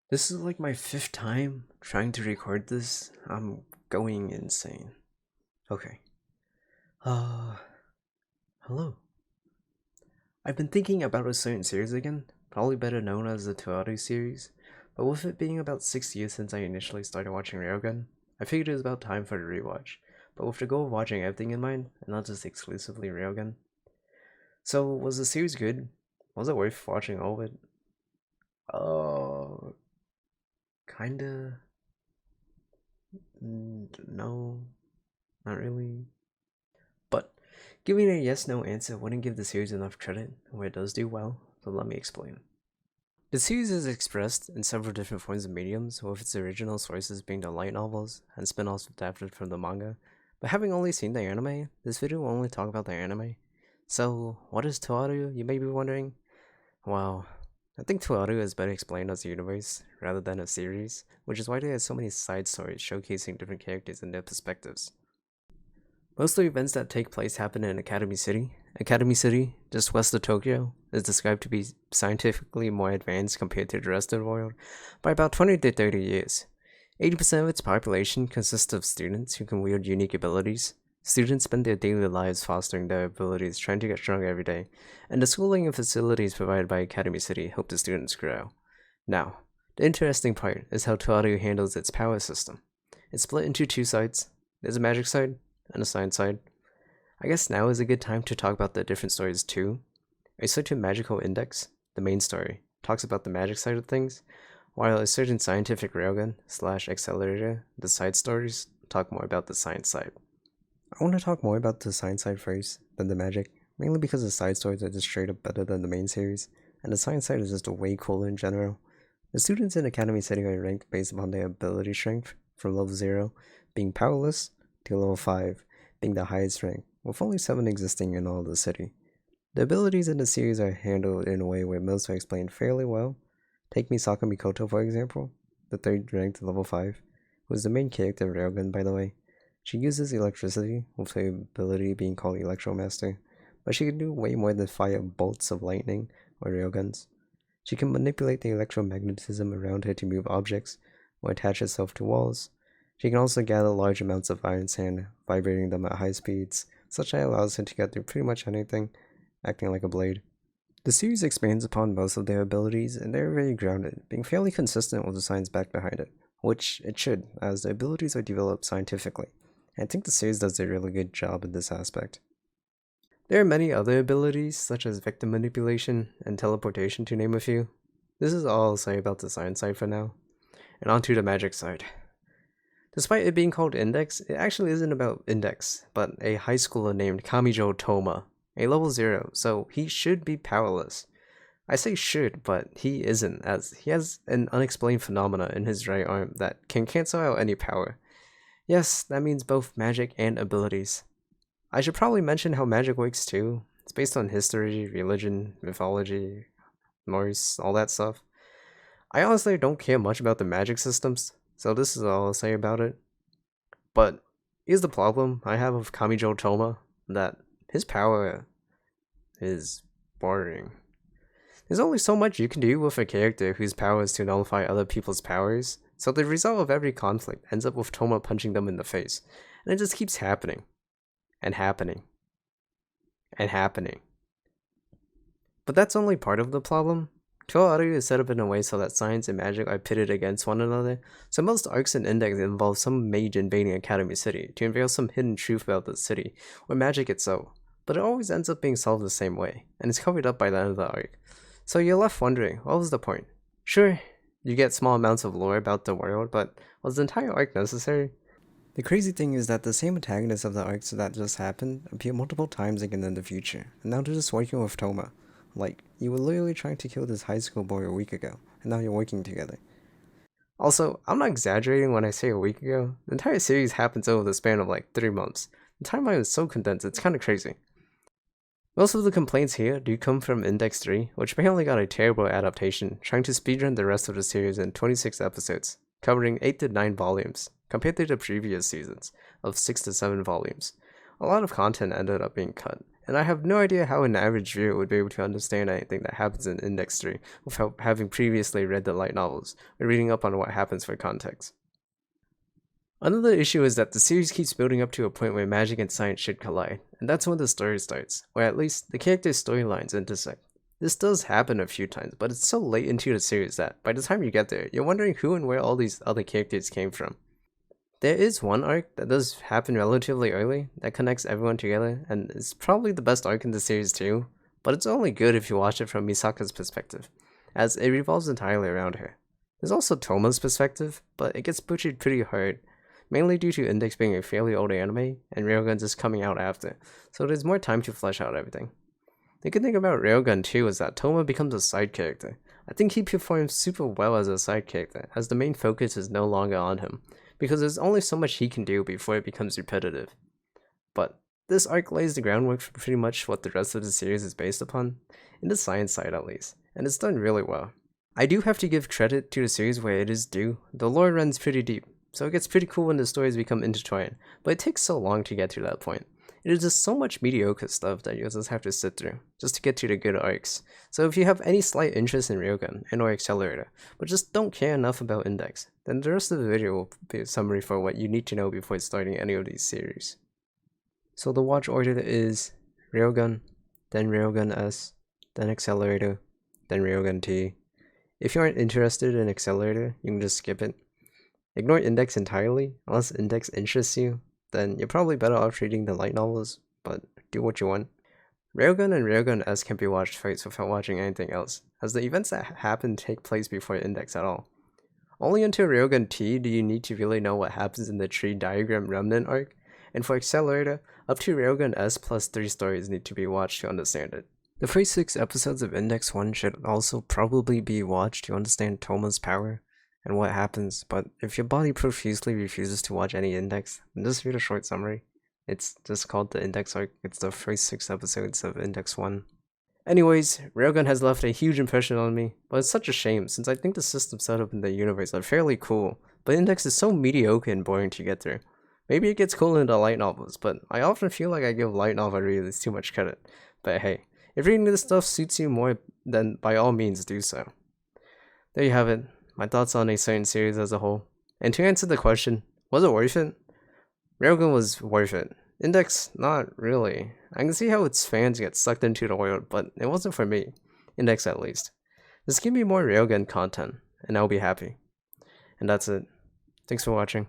This is like my fifth time trying to record this. I'm going insane. Okay. Uh, Hello. I've been thinking about a certain series again, probably better known as the Toaru series, but with it being about 6 years since I initially started watching Railgun, I figured it was about time for a rewatch, but with the goal of watching everything in mind, and not just exclusively Railgun. So, was the series good? Was it worth watching all of it? Uh, kinda. No, not really. But giving a yes no answer wouldn't give the series enough credit where it does do well, so let me explain. The series is expressed in several different forms of mediums, with its original sources being the light novels and spin offs adapted from the manga. But having only seen the anime, this video will only talk about the anime. So, what is Toaru, you may be wondering? Well, I think Toaru is better explained as a universe rather than a series, which is why there are so many side stories showcasing different characters and their perspectives. Most of the events that take place happen in Academy City. Academy City, just west of Tokyo, is described to be scientifically more advanced compared to the rest of the world by about 20 to 30 years. 80% of its population consists of students who can wield unique abilities. Students spend their daily lives fostering their abilities, trying to get stronger every day, and the schooling and facilities provided by Academy City help the students grow. Now, the interesting part is how Toaru handles its power system. It's split into two sides. There's a magic side and a science side. I guess now is a good time to talk about the different stories too. A certain magical index, the main story, talks about the magic side of things, while a certain scientific railgun slash accelerator, the side stories, talk more about the science side. I want to talk more about the science side first, then the magic, mainly because the side stories are just straight up better than the main series, and the science side is just way cooler in general. The students in Academy City are ranked based upon their ability strength, from level 0 being powerless to level 5 being the highest rank, with only 7 existing in all of the city. The abilities in the series are handled in a way where most are explained fairly well. Take Misaka Mikoto for example, the 3rd ranked level 5, who is the main character of Railgun by the way. She uses electricity, with her ability being called Electromaster, but she can do way more than fire bolts of lightning or railguns. She can manipulate the electromagnetism around her to move objects or attach herself to walls. She can also gather large amounts of iron sand, vibrating them at high speeds, such that allows her to get through pretty much anything, acting like a blade. The series expands upon most of their abilities, and they're very grounded, being fairly consistent with the science back behind it, which it should, as the abilities are developed scientifically. And I think the series does a really good job in this aspect. There are many other abilities, such as vector manipulation and teleportation to name a few. This is all I'll say about the science side for now, and onto the magic side. Despite it being called Index, it actually isn't about Index, but a high schooler named Kamijo Touma, a level 0, so he should be powerless. I say should, but he isn't, as he has an unexplained phenomena in his right arm that can cancel out any power. Yes, that means both magic and abilities. I should probably mention how magic works too. It's based on history, religion, mythology, Norse, all that stuff. I honestly don't care much about the magic systems, so this is all I'll say about it. But here's the problem I have with Kamijo Toma, that his power is boring. There's only so much you can do with a character whose power is to nullify other people's powers, so the result of every conflict ends up with Toma punching them in the face, and it just keeps happening, and happening, and happening. But that's only part of the problem. Toaru is set up in a way so that science and magic are pitted against one another, so most arcs in Index involve some mage invading Academy City to unveil some hidden truth about the city, or magic itself, but it always ends up being solved the same way, and is covered up by the end of the arc. So you're left wondering, what was the point? Sure, you get small amounts of lore about the world, but was the entire arc necessary? The crazy thing is that the same antagonists of the arcs that just happened appear multiple times again in the future, and now they're just working with Toma. Like, you were literally trying to kill this high school boy a week ago, and now you're working together. Also, I'm not exaggerating when I say a week ago. The entire series happens over the span of like 3 months. The timeline is so condensed, it's kinda crazy. Most of the complaints here do come from Index 3, which apparently got a terrible adaptation, trying to speedrun the rest of the series in 26 episodes, covering 8 to 9 volumes, compared to the previous seasons, of 6 to 7 volumes. A lot of content ended up being cut, and I have no idea how an average viewer would be able to understand anything that happens in Index 3 without having previously read the light novels or reading up on what happens for context. Another issue is that the series keeps building up to a point where magic and science should collide, and that's when the story starts, or at least the characters' storylines intersect. This does happen a few times, but it's so late into the series that, by the time you get there, you're wondering who and where all these other characters came from. There is one arc that does happen relatively early that connects everyone together, and it's probably the best arc in the series too, but it's only good if you watch it from Misaka's perspective, as it revolves entirely around her. There's also Touma's perspective, but it gets butchered pretty hard, mainly due to Index being a fairly old anime, and Railgun just coming out after, so there's more time to flesh out everything. The good thing about Railgun too is that Touma becomes a side character. I think he performs super well as a side character, as the main focus is no longer on him, because there's only so much he can do before it becomes repetitive. But this arc lays the groundwork for pretty much what the rest of the series is based upon, in the science side at least, and it's done really well. I do have to give credit to the series where it is due. The lore runs pretty deep, so it gets pretty cool when the stories become intertwined, but it takes so long to get to that point. It is just so much mediocre stuff that you just have to sit through, just to get to the good arcs. So if you have any slight interest in Railgun and or Accelerator, but just don't care enough about Index, then the rest of the video will be a summary for what you need to know before starting any of these series. So the watch order is Railgun, then Railgun S, then Accelerator, then Railgun T. If you aren't interested in Accelerator, you can just skip it. Ignore Index entirely, unless Index interests you, then you're probably better off reading the light novels, but do what you want. Railgun and Railgun S can be watched first without watching anything else, as the events that happen take place before Index at all. Only until Railgun T do you need to really know what happens in the tree diagram remnant arc, and for Accelerator, up to Railgun S plus 3 stories need to be watched to understand it. The first 6 episodes of Index 1 should also probably be watched to understand Touma's power and what happens, but if your body profusely refuses to watch any Index, then just read a short summary. It's just called the Index arc. It's the first 6 episodes of Index 1. Anyways, Railgun has left a huge impression on me, but it's such a shame since I think the systems set up in the universe are fairly cool, but Index is so mediocre and boring to get through. Maybe it gets cool in the light novels, but I often feel like I give light novel readers too much credit. But hey, if reading this stuff suits you more, then by all means do so. There you have it. My thoughts on a certain series as a whole. And to answer the question, was it worth it? Railgun was worth it. Index, not really. I can see how its fans get sucked into the world, but it wasn't for me. Index at least. Just give me more Railgun content, and I'll be happy. And that's it. Thanks for watching.